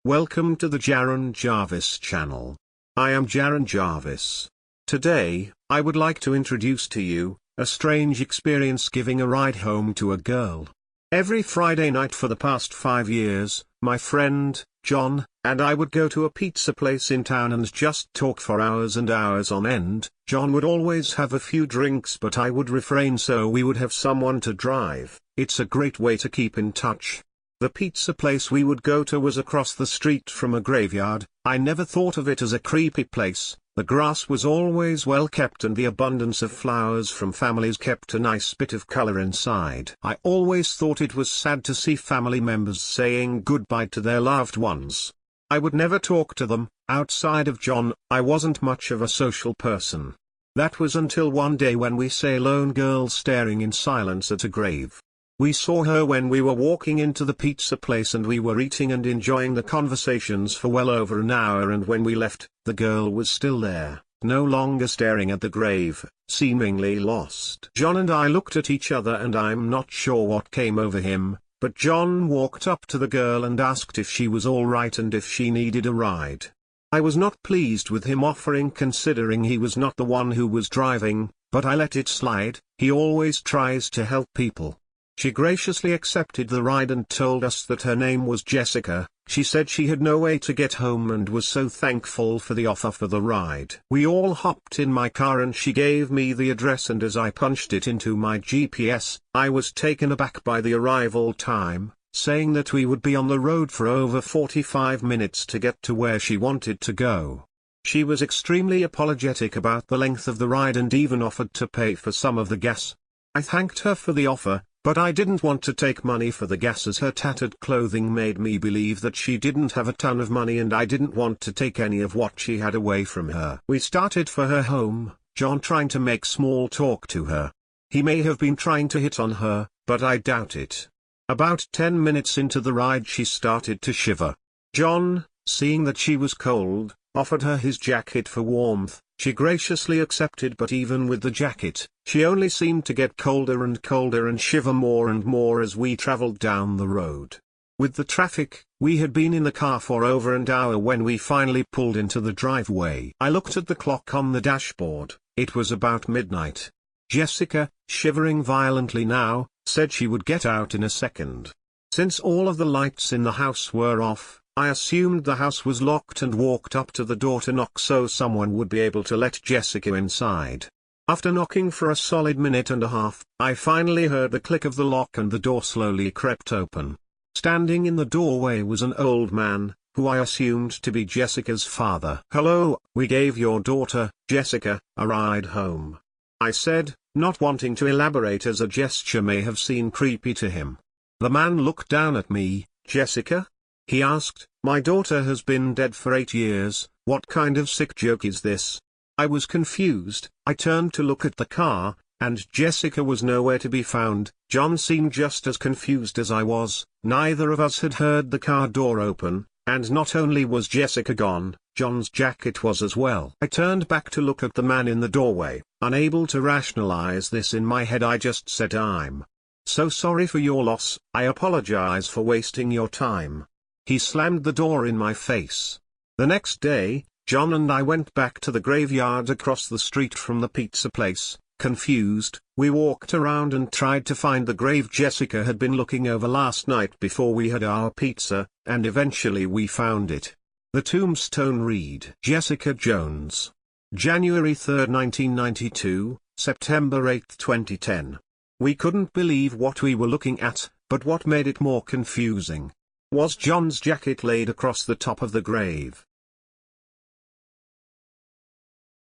Welcome to the Jaron Jarvis channel. I am Jaron Jarvis. Today, I would like to introduce to you a strange experience giving a ride home to a girl. Every Friday night for the past 5 years, my friend, John, and I would go to a pizza place in town and just talk for hours and hours on end. John would always have a few drinks, but I would refrain so we would have someone to drive. It's a great way to keep in touch. The pizza place we would go to was across the street from a graveyard. I never thought of it as a creepy place. The grass was always well kept and the abundance of flowers from families kept a nice bit of color inside. I always thought it was sad to see family members saying goodbye to their loved ones. I would never talk to them. Outside of John, I wasn't much of a social person. That was until one day when we saw a lone girl staring in silence at a grave. We saw her when we were walking into the pizza place and we were eating and enjoying the conversations for well over an hour, and when we left, the girl was still there, no longer staring at the grave, seemingly lost. John and I looked at each other and I'm not sure what came over him, but John walked up to the girl and asked if she was all right and if she needed a ride. I was not pleased with him offering, considering he was not the one who was driving, but I let it slide. He always tries to help people. She graciously accepted the ride and told us that her name was Jessica. She said she had no way to get home and was so thankful for the offer for the ride. We all hopped in my car and she gave me the address, and as I punched it into my GPS, I was taken aback by the arrival time, saying that we would be on the road for over 45 minutes to get to where she wanted to go. She was extremely apologetic about the length of the ride and even offered to pay for some of the gas. I thanked her for the offer, but I didn't want to take money for the gas as her tattered clothing made me believe that she didn't have a ton of money, and I didn't want to take any of what she had away from her. We started for her home, John trying to make small talk to her. He may have been trying to hit on her, but I doubt it. About 10 minutes into the ride she started to shiver. John, seeing that she was cold, offered her his jacket for warmth. She graciously accepted, but even with the jacket, she only seemed to get colder and shiver more and more as we traveled down the road. With the traffic, we had been in the car for over an hour when we finally pulled into the driveway. I looked at the clock on the dashboard. It was about midnight. Jessica, shivering violently now, said she would get out in a second. Since all of the lights in the house were off, I assumed the house was locked and walked up to the door to knock so someone would be able to let Jessica inside. After knocking for a solid minute and a half, I finally heard the click of the lock and the door slowly crept open. Standing in the doorway was an old man, who I assumed to be Jessica's father. "Hello, we gave your daughter, Jessica, a ride home," I said, not wanting to elaborate as a gesture may have seemed creepy to him. The man looked down at me. "Jessica?" he asked. "My daughter has been dead for 8 years, what kind of sick joke is this?" I was confused. I turned to look at the car, and Jessica was nowhere to be found. John seemed just as confused as I was. Neither of us had heard the car door open, and not only was Jessica gone, John's jacket was as well. I turned back to look at the man in the doorway. Unable to rationalize this in my head, I just said, "I'm so sorry for your loss. I apologize for wasting your time." He slammed the door in my face. The next day, John and I went back to the graveyard across the street from the pizza place. Confused, we walked around and tried to find the grave Jessica had been looking over last night before we had our pizza, and eventually we found it. The tombstone read: Jessica Jones. January 3, 1992, September 8, 2010. We couldn't believe what we were looking at, but what made it more confusing was John's jacket laid across the top of the grave.